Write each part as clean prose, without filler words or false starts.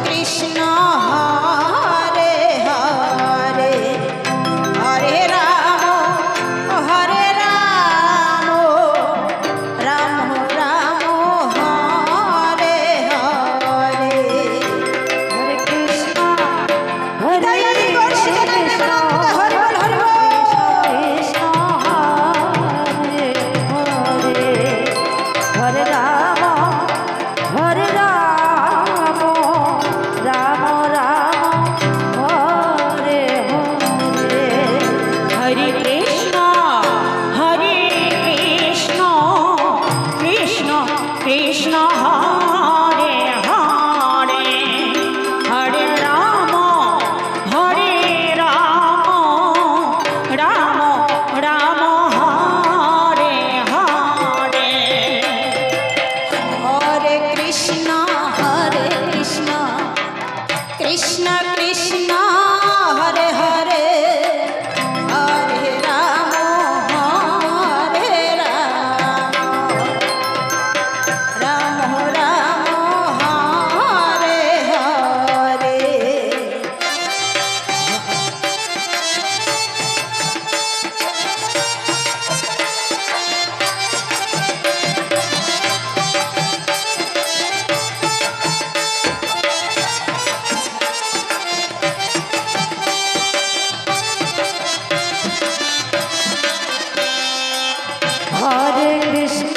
Krishna Hare Hare Hare Ram Ram Ram Hare Hare Hare Krishna Hare Krishna Hare Hare Krishna Hare Hare Hare Ram Hare Ram Ram Ram Hare Hare Hare Krishna Krishna Krishna Hare Hare Hare Ram Ram Ram Hare Hare Hare Krishna Krishna Krishna Hare Hare Hare Ram Ram Ram Hare Hare Hare Krishna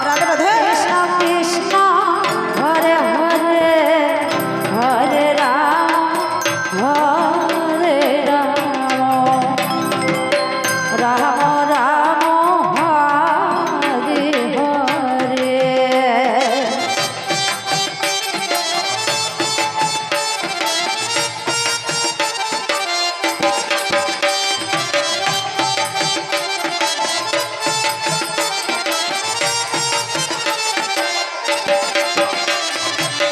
Radhe Radhe Krishna Krishna Hare Hare Hare Ram Ram Ram Hare Hare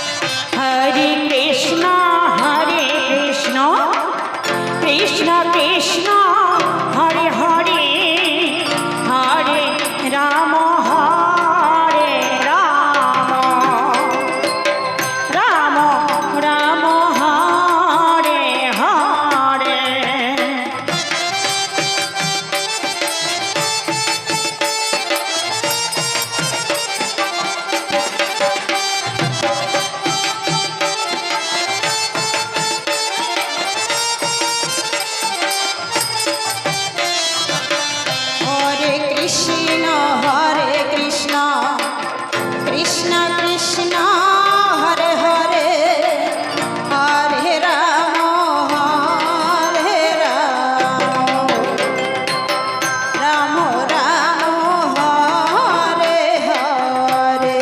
Hare Krishna Krishna Krishna Hare Hare Hare Ram Ram Ram Hare Hare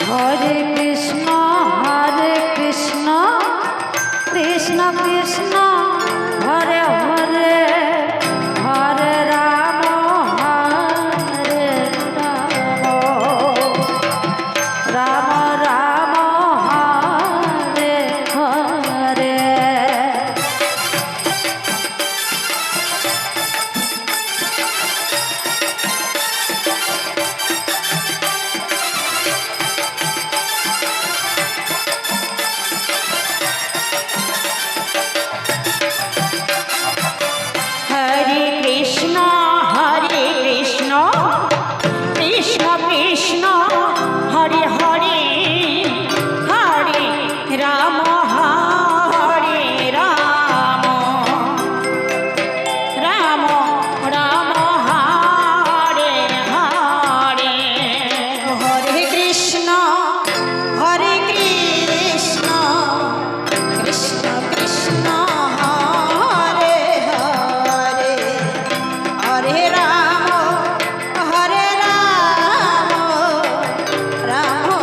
Hare Krishna Krishna Krishna Hare Hare Hare Ram Ram Ram Hare Hare Radhe Radhe Hare Krishna Krishna Krishna Hare Hare Hare Ram Ram Ram Hare Hare Ram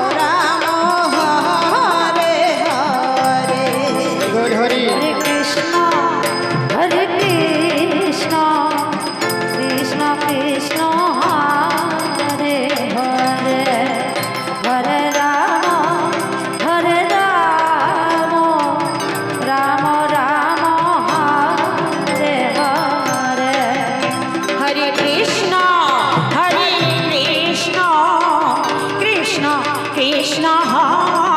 Krishna Hare